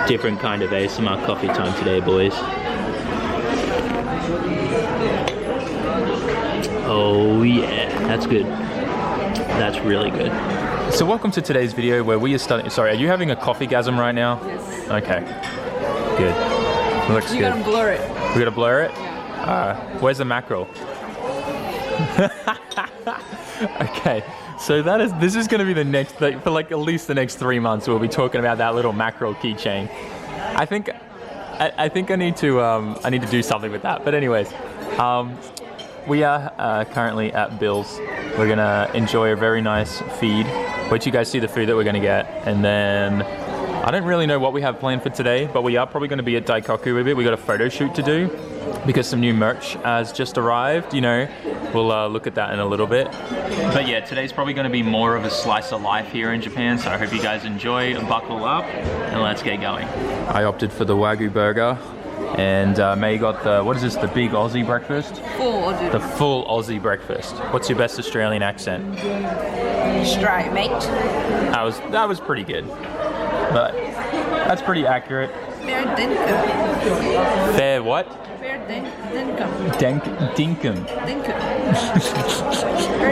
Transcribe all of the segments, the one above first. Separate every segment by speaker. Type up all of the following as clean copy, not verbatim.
Speaker 1: Different kind of ASMR coffee time today, boys. Oh yeah, that's good. That's really good. So welcome to today's video where we are starting. Sorry, are you having a coffee-gasm right now?
Speaker 2: Yes.
Speaker 1: Okay. Good. Looks
Speaker 2: You
Speaker 1: good.
Speaker 2: gotta blur it.
Speaker 1: We gotta blur it?
Speaker 2: Yeah.
Speaker 1: Where's the mackerel? Okay. So this is going to be the next, for like at least the next 3 months, we'll be talking about that little mackerel keychain. I think I need to do something with that. But anyways, we are currently at Bill's. We're gonna enjoy a very nice feed. Wait till you guys see the food that we're gonna get, and then I don't really know what we have planned for today, but we are probably going to be at Daikoku a bit. We got a photo shoot to do because some new merch has just arrived. You know, we'll look at that in a little bit. But yeah, today's probably going to be more of a slice of life here in Japan. So I hope you guys enjoy and buckle up, and let's get going. I opted for the Wagyu burger, and May got the, what is this? The big Aussie breakfast?
Speaker 2: Full Aussie.
Speaker 1: The full Aussie breakfast. What's your best Australian accent?
Speaker 2: Straight, mate.
Speaker 1: That was pretty good. But that's pretty accurate.
Speaker 2: Fair dinkum.
Speaker 1: Fair what?
Speaker 2: Fair dinkum.
Speaker 1: Dinkum.
Speaker 2: Dinkum.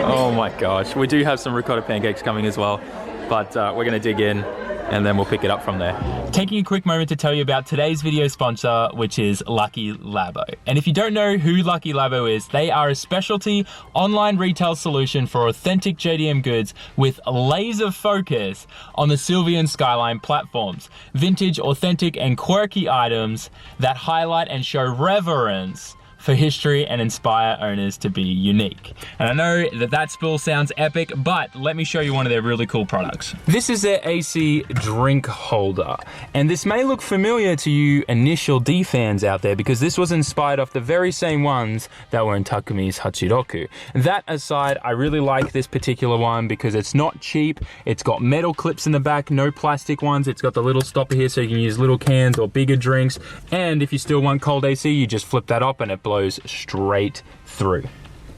Speaker 1: Oh my gosh. We do have some ricotta pancakes coming as well. But we're going to dig in and then we'll pick it up from there. Taking a quick moment to tell you about today's video sponsor, which is Lucky Labo. And if you don't know who Lucky Labo is, they are a specialty online retail solution for authentic JDM goods with laser focus on the Sylvian Skyline platforms. Vintage, authentic, and quirky items that highlight and show reverence for history and inspire owners to be unique. And I know that spill sounds epic, but let me show you one of their really cool products. This is their AC drink holder. And this may look familiar to you initial D fans out there because this was inspired off the very same ones that were in Takumi's Hachiroku. That aside, I really like this particular one because it's not cheap. It's got metal clips in the back, no plastic ones. It's got the little stopper here so you can use little cans or bigger drinks. And if you still want cold AC, you just flip that up and it blows straight through.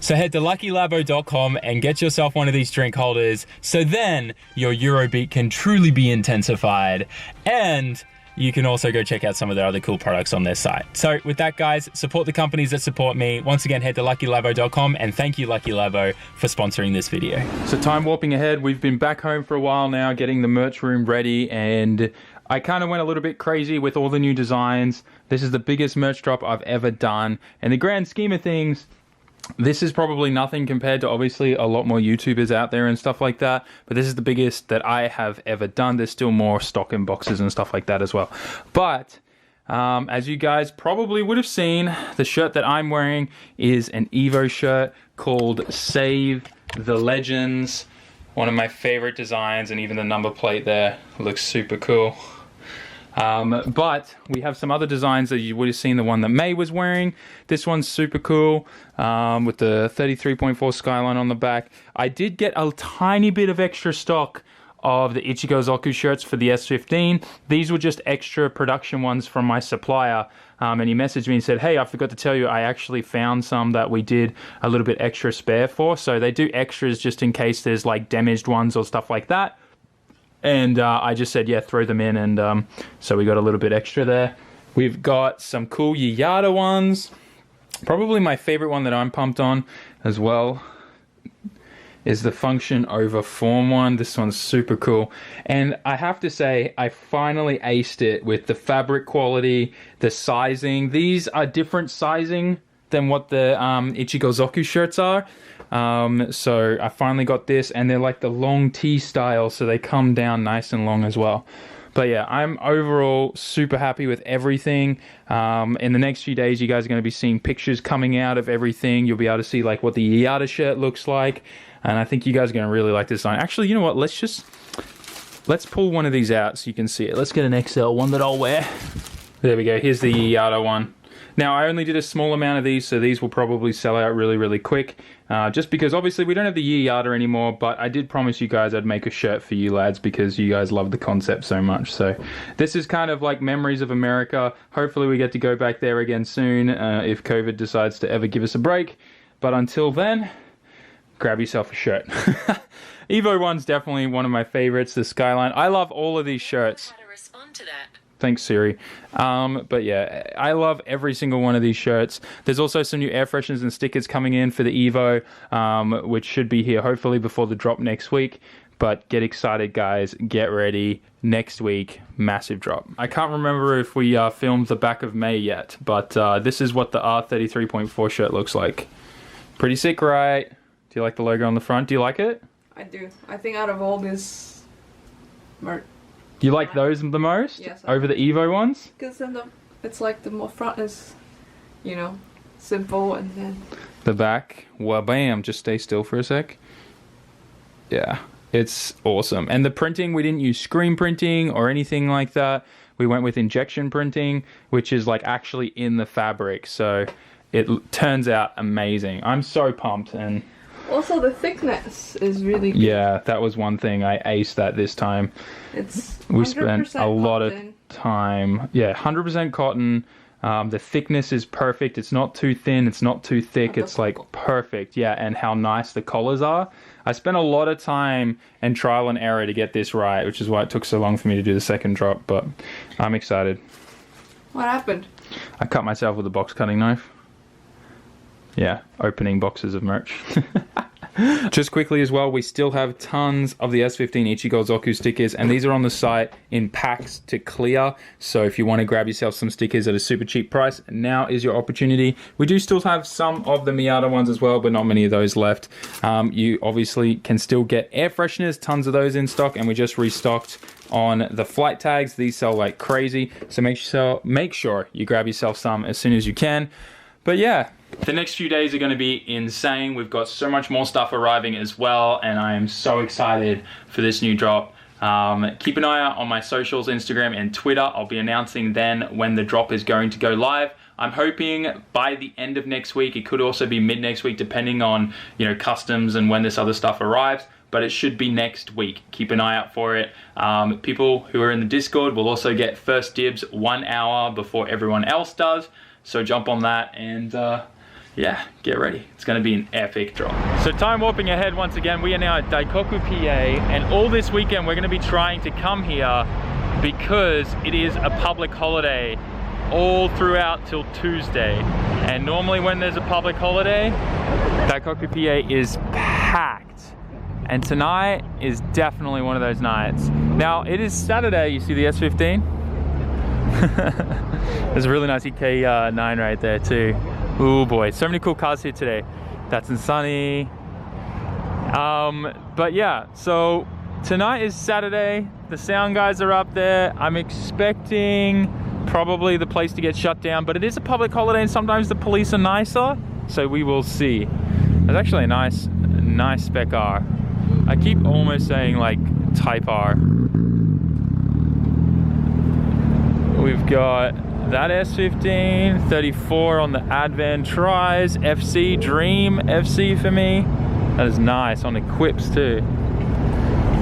Speaker 1: So head to luckylabo.com and get yourself one of these drink holders so then your Eurobeat can truly be intensified, and you can also go check out some of their other cool products on their site. So with that, guys, support the companies that support me. Once again, head to luckylabo.com, and thank you Lucky Labo for sponsoring this video. So time warping ahead, we've been back home for a while now getting the merch room ready, and I kind of went a little bit crazy with all the new designs. This is the biggest merch drop I've ever done. In the grand scheme of things, this is probably nothing compared to obviously a lot more YouTubers out there and stuff like that. But this is the biggest that I have ever done. There's still more stock in boxes and stuff like that as well. But as you guys probably would have seen, the shirt that I'm wearing is an Evo shirt called Save the Legends. One of my favorite designs, and even the number plate there looks super cool. But we have some other designs that you would have seen, the one that May was wearing. This one's super cool with the 33.4 Skyline on the back. I did get a tiny bit of extra stock of the Ichigo shirts for the S15. These were just extra production ones from my supplier. And he messaged me and said, hey, I forgot to tell you, I actually found some that we did a little bit extra spare for. So they do extras just in case there's like damaged ones or stuff like that. And I just said, yeah, throw them in. And so we got a little bit extra there. We've got some cool Yayada ones. Probably my favorite one that I'm pumped on as well is the function over form one. This one's super cool. And I have to say, I finally aced it with the fabric quality, the sizing. These are different sizing than what the Ichigo shirts are. So I finally got this, and they're like the long T style, so they come down nice and long as well. But yeah, I'm overall super happy with everything. In the next few days, you guys are going to be seeing pictures coming out of everything. You'll be able to see like what the Yayada shirt looks like. And I think you guys are going to really like this design. Actually, you know what? Let's pull one of these out so you can see it. Let's get an XL one that I'll wear. There we go. Here's the Yayada one. Now, I only did a small amount of these, so these will probably sell out really, really quick. Just because, obviously, we don't have the Yayada anymore, but I did promise you guys I'd make a shirt for you lads because you guys love the concept so much. So this is kind of like Memories of America. Hopefully, we get to go back there again soon if COVID decides to ever give us a break. But until then, grab yourself a shirt. Evo one's definitely one of my favorites, the Skyline. I love all of these shirts.
Speaker 3: How to respond to that.
Speaker 1: Thanks, Siri. But yeah, I love every single one of these shirts. There's also some new air fresheners and stickers coming in for the Evo, which should be here hopefully before the drop next week. But get excited, guys. Get ready. Next week, massive drop. I can't remember if we filmed the back of May yet, but this is what the R33.4 shirt looks like. Pretty sick, right? Do you like the logo on the front? Do you like it?
Speaker 2: I do. I think out of all this merch.
Speaker 1: You like those the most?
Speaker 2: Yes.
Speaker 1: Over the Evo ones?
Speaker 2: Because then it's like the more front is, you know, simple, and then
Speaker 1: the back, well, bam, just stay still for a sec. Yeah. It's awesome. And the printing, we didn't use screen printing or anything like that. We went with injection printing, which is like actually in the fabric. So it turns out amazing. I'm so pumped. And
Speaker 2: also the thickness is really good.
Speaker 1: Yeah, that was one thing. I aced that this time. We spent a lot of time. Yeah, 100% cotton. The thickness is perfect. It's not too thin. It's not too thick. It's like perfect. Yeah, and how nice the collars are. I spent a lot of time and trial and error to get this right, which is why it took so long for me to do the second drop, but I'm excited.
Speaker 2: What happened?
Speaker 1: I cut myself with a box cutting knife. Yeah, opening boxes of merch. Just quickly as well, we still have tons of the S15 Ichigo Zoku stickers, and these are on the site in packs to clear. So if you want to grab yourself some stickers at a super cheap price, now is your opportunity. We do still have some of the Miata ones as well, but not many of those left. You obviously can still get air fresheners, tons of those in stock, and we just restocked on the flight tags. These sell like crazy, so make sure you grab yourself some as soon as you can. But yeah, the next few days are going to be insane. We've got so much more stuff arriving as well, and I am so excited for this new drop. Keep an eye out on my socials, Instagram and Twitter. I'll be announcing then when the drop is going to go live. I'm hoping by the end of next week. It could also be mid next week, depending on, you know, customs and when this other stuff arrives. But it should be next week. Keep an eye out for it. People who are in the Discord will also get first dibs 1 hour before everyone else does. So jump on that and yeah, get ready. It's gonna be an epic drop. So time warping ahead once again. We are now at Daikoku PA, and all this weekend we're gonna be trying to come here because it is a public holiday all throughout till Tuesday. And normally when there's a public holiday, Daikoku PA is packed. And tonight is definitely one of those nights. Now it is Saturday, you see the S15? There's a really nice EK9 right there too. Oh boy, so many cool cars here today. That's Sunny. But yeah, so tonight is Saturday. The sound guys are up there. I'm expecting probably the place to get shut down, but it is a public holiday and sometimes the police are nicer, so we will see. There's actually a nice spec R. I keep almost saying like Type R. We've got that S15, 34 on the Advan Tries, FC, Dream FC for me. That is nice, on Equips too.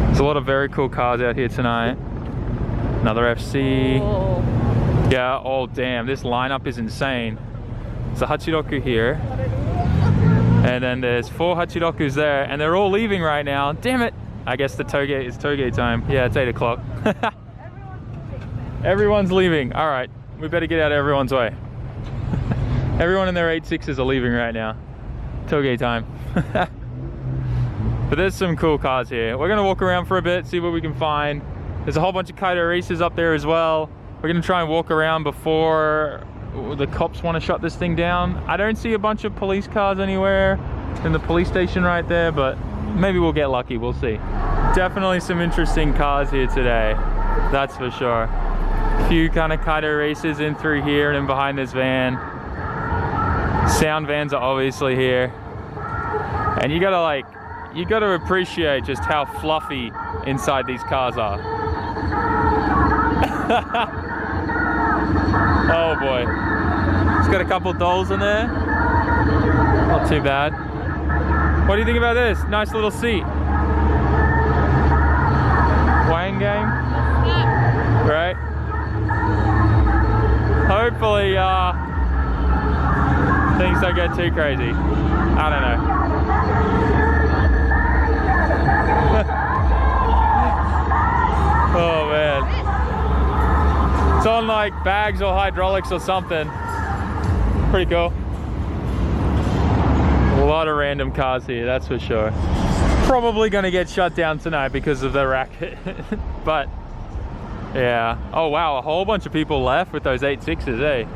Speaker 1: There's a lot of very cool cars out here tonight. Another FC.
Speaker 2: Oh.
Speaker 1: Yeah, oh damn, this lineup is insane. There's a Hachiroku here. And then there's 4 Hachirokus there, and they're all leaving right now. Damn it! I guess the toge is toge time. Yeah, it's 8 o'clock. Everyone's leaving. All right, we better get out of everyone's way. Everyone in their 8.6s are leaving right now. Toge time. But there's some cool cars here. We're gonna walk around for a bit, see what we can find. There's a whole bunch of Kaito races up there as well. We're gonna try and walk around before the cops want to shut this thing down. I don't see a bunch of police cars anywhere in the police station right there, but maybe we'll get lucky, we'll see. Definitely some interesting cars here today, that's for sure. A few kind of Kaito races in through here and in behind this van. Sound vans are obviously here. And you gotta appreciate just how fluffy inside these cars are. Oh boy. It's got a couple dolls in there. Not too bad. What do you think about this? Nice little seat. Wang gang? Right? Hopefully, things don't get too crazy. I don't know. Oh man. It's on like bags or hydraulics or something. Pretty cool. A lot of random cars here, that's for sure. Probably gonna get shut down tonight because of the racket. But yeah. Oh wow, a whole bunch of people left with those 8.6s, eh?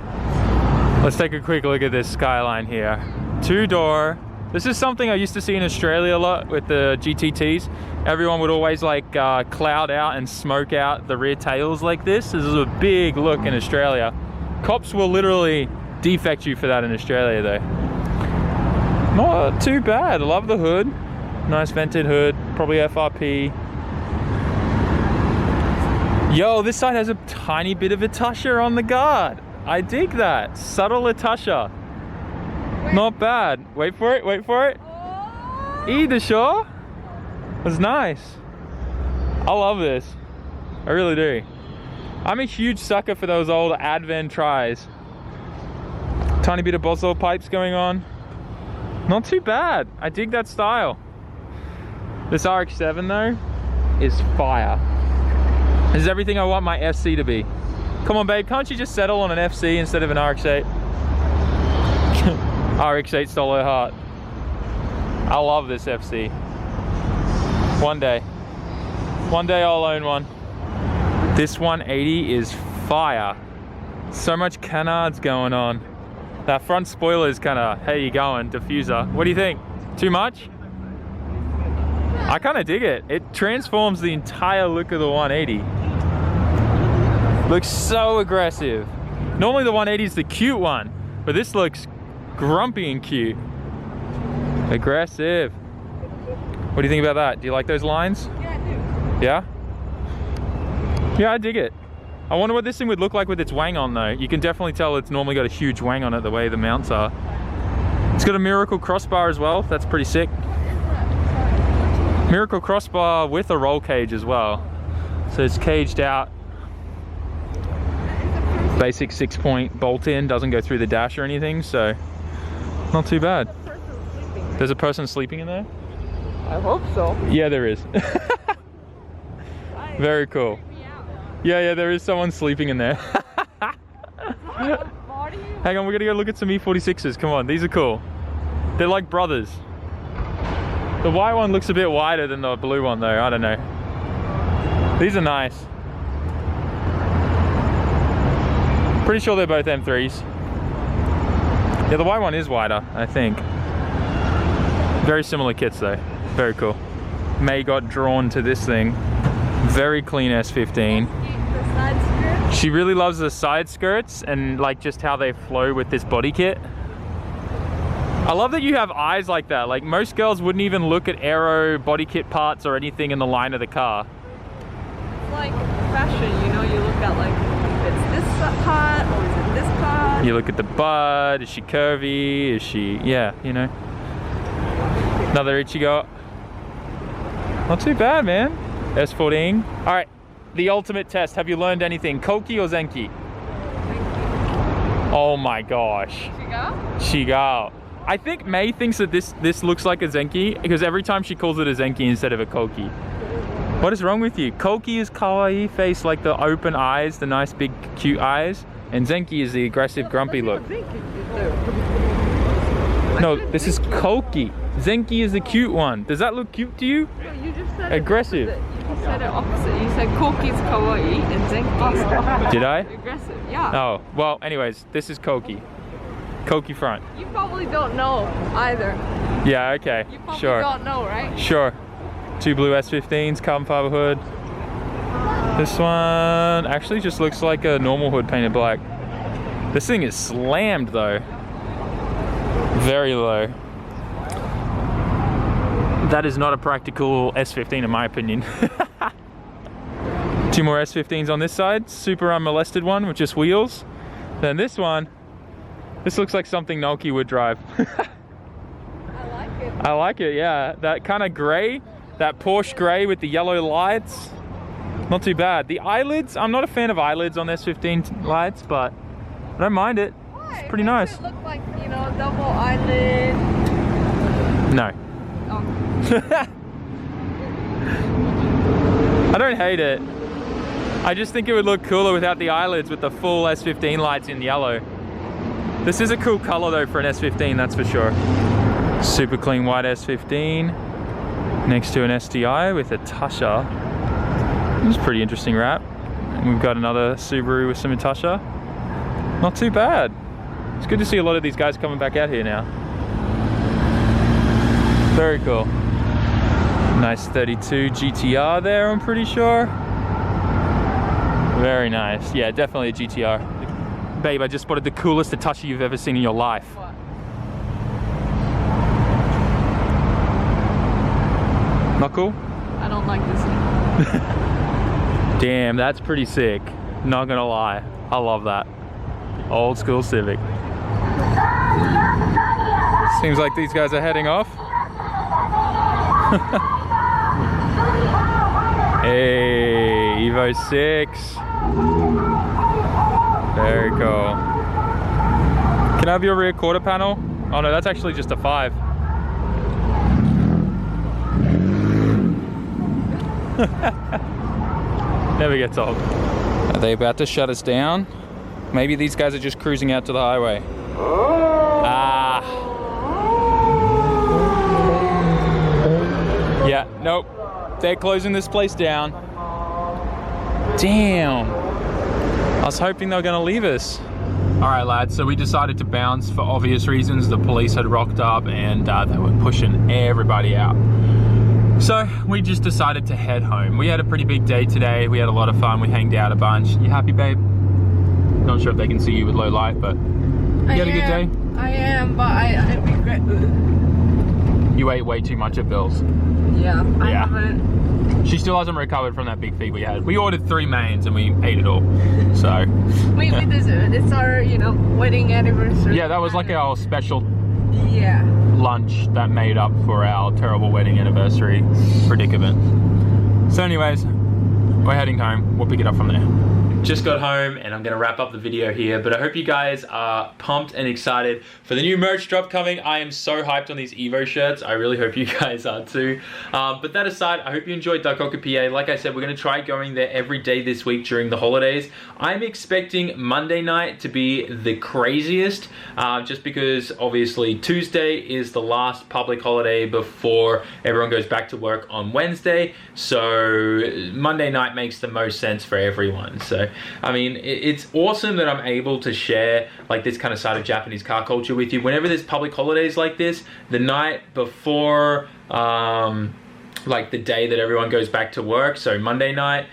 Speaker 1: Let's take a quick look at this skyline here. 2-door. This is something I used to see in Australia a lot with the GTTs. Everyone would always like cloud out and smoke out the rear tails like this. This is a big look in Australia. Cops will literally defect you for that in Australia though. Not too bad. I love the hood. Nice vented hood, probably FRP. Yo, this side has a tiny bit of Atasha on the guard. I dig that. Subtle Atasha. Not bad. Wait for it, wait for it. Either sure. That's nice. I love this. I really do. I'm a huge sucker for those old Advent tries. Tiny bit of Boswell pipes going on. Not too bad. I dig that style. This RX-7 though is fire. This is everything I want my FC to be. Come on babe, can't you just settle on an FC instead of an RX-8? RX-8 stole her heart. I love this FC. One day I'll own one. This 180 is fire. So much canards going on. That front spoiler is kind of, hey, you going, diffuser. What do you think? Too much? I kind of dig it. It transforms the entire look of the 180. Looks so aggressive. Normally the 180 is the cute one, but this looks grumpy and cute. Aggressive. What do you think about that? Do you like those lines?
Speaker 2: Yeah, I do.
Speaker 1: Yeah? Yeah, I dig it. I wonder what this thing would look like with its wang on though. You can definitely tell it's normally got a huge wang on it the way the mounts are. It's got a Miracle crossbar as well. That's pretty sick. Miracle crossbar with a roll cage as well. So it's caged out. Basic 6-point bolt in, doesn't go through the dash or anything, so not too bad. There's a person sleeping in there?
Speaker 2: I hope so.
Speaker 1: Yeah, there is. Very cool. Yeah, there is someone sleeping in there. Hang on, we're gonna go look at some E46s. Come on, these are cool. They're like brothers. The white one looks a bit wider than the blue one though, I don't know. These are nice. Pretty sure they're both M3s. Yeah, the white one is wider, I think. Very similar kits though. Very cool. May got drawn to this thing. Very clean S15. She really loves the side skirts and like just how they flow with this body kit. I love that you have eyes like that. Like most girls wouldn't even look at aero body kit parts or anything in the line of the car.
Speaker 2: It's like fashion, you know, you look at like, it's this part or is it this part?
Speaker 1: You look at the butt, is she curvy, is she, yeah, you know. Another Ichigo. Not too bad, man. S14. All right, the ultimate test. Have you learned anything? Koki or Zenki? Oh my gosh. Shigao. I think May thinks that this looks like a Zenki because every time she calls it a Zenki instead of a Koki. What is wrong with you? Koki is kawaii face, like the open eyes, the nice big cute eyes, and Zenki is the aggressive grumpy look. No, this is Koki. Zenki is the cute one. Does that look cute to you?
Speaker 2: No, you just said
Speaker 1: aggressive.
Speaker 2: You said it opposite. You said Koki's kawaii and Zenki's
Speaker 1: Did I?
Speaker 2: aggressive. Yeah.
Speaker 1: Oh, well, anyways, this is Koki. Koki front.
Speaker 2: You probably don't know either.
Speaker 1: Yeah, okay.
Speaker 2: You probably
Speaker 1: sure.
Speaker 2: don't know, right?
Speaker 1: Sure. 2 blue S15s, carbon fiber hood. This one actually just looks like a normal hood painted black. This thing is slammed though. Very low. That is not a practical S15 in my opinion. 2 more S15s on this side. Super unmolested one with just wheels. Then this one, this looks like something Noki would drive.
Speaker 2: I like it.
Speaker 1: I like it, yeah. That kind of gray, that Porsche gray with the yellow lights. Not too bad. The eyelids, I'm not a fan of eyelids on S15 lights, but I don't mind it.
Speaker 2: Why?
Speaker 1: It's pretty nice.
Speaker 2: It look like, you know, double eyelid.
Speaker 1: No.
Speaker 2: Oh.
Speaker 1: I don't hate it. I just think it would look cooler without the eyelids with the full S15 lights in yellow. This is a cool color though for an S15, that's for sure. Super clean white S15 next to an STI with a Tasha. This is a pretty interesting wrap. And we've got another Subaru with some Tasha. Not too bad. It's good to see a lot of these guys coming back out here now. Very cool. Nice 32 GTR there, I'm pretty sure. Very nice. Yeah, definitely a GTR. Babe, I just spotted the coolest Tasha you've ever seen in your life.
Speaker 2: What?
Speaker 1: Not cool?
Speaker 2: I don't like this.
Speaker 1: Damn, that's pretty sick. Not gonna lie. I love that. Old school Civic. Seems like these guys are heading off. Hey, Evo 6. Very cool. Can I have your rear quarter panel? Oh no, that's actually just a 5. Never gets old. Are they about to shut us down? Maybe these guys are just cruising out to the highway. Ah. Yeah, nope. They're closing this place down. Damn. I was hoping they were gonna leave us. All right, lads, so we decided to bounce for obvious reasons. The police had rocked up and they were pushing everybody out. So we just decided to head home. We had a pretty big day today. We had a lot of fun. We hanged out a bunch. You happy, babe? Not sure if they can see you with low light, but you had a good day?
Speaker 2: I am, but I regret it.
Speaker 1: You ate way too much at Bill's.
Speaker 2: Yeah, I haven't.
Speaker 1: She still hasn't recovered from that big feed we had. We ordered 3 mains and we ate it all. So
Speaker 2: we deserve it. It's our, you know, wedding anniversary.
Speaker 1: Yeah, that was like our special lunch that made up for our terrible wedding anniversary predicament. So anyways, we're heading home. We'll pick it up from there. Just got home and I'm gonna wrap up the video here, but I hope you guys are pumped and excited for the new merch drop coming. I am so hyped on these Evo shirts. I really hope you guys are too. But that aside, I hope you enjoyed Daikoku PA. Like I said, we're gonna try going there every day this week during the holidays. I'm expecting Monday night to be the craziest, just because obviously Tuesday is the last public holiday before everyone goes back to work on Wednesday. So Monday night makes the most sense for everyone. So I mean, it's awesome that I'm able to share like this kind of side of Japanese car culture with you. Whenever there's public holidays like this, the night before like the day that everyone goes back to work, so Monday night,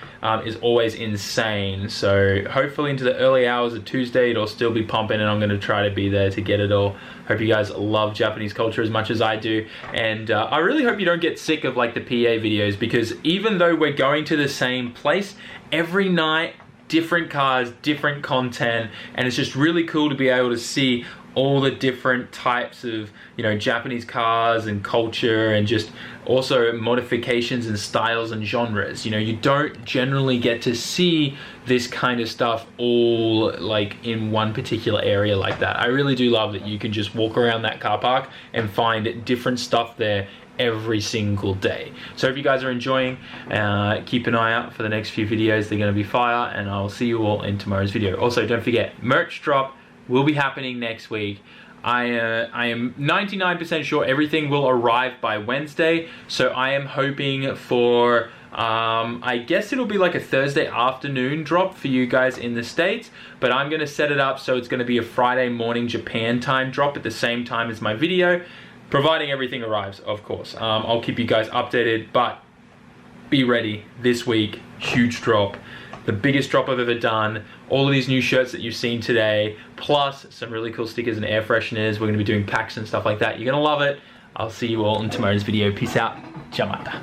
Speaker 1: is always insane. So hopefully into the early hours of Tuesday it'll still be pumping, and I'm going to try to be there to get it all. Hope you guys love Japanese culture as much as I do, and I really hope you don't get sick of like the PA videos, because even though we're going to the same place every night, different cars, different content, and it's just really cool to be able to see all the different types of, you know, Japanese cars and culture, and just also modifications and styles and genres. You know, you don't generally get to see this kind of stuff all like in one particular area like that. I really do love that you can just walk around that car park and find different stuff there every single day. So if you guys are enjoying, keep an eye out for the next few videos. They're going to be fire, and I'll see you all in tomorrow's video. Also, don't forget, merch drop will be happening next week. I am 99% sure everything will arrive by Wednesday, so I am hoping for I guess it'll be like a Thursday afternoon drop for you guys in the States, but I'm going to set it up so it's going to be a Friday morning Japan time drop at the same time as my video, providing everything arrives, of course. I'll keep you guys updated, but be ready this week. Huge drop. The biggest drop I've ever done. All of these new shirts that you've seen today, plus some really cool stickers and air fresheners. We're going to be doing packs and stuff like that. You're going to love it. I'll see you all in tomorrow's video. Peace out. Ciao, mata.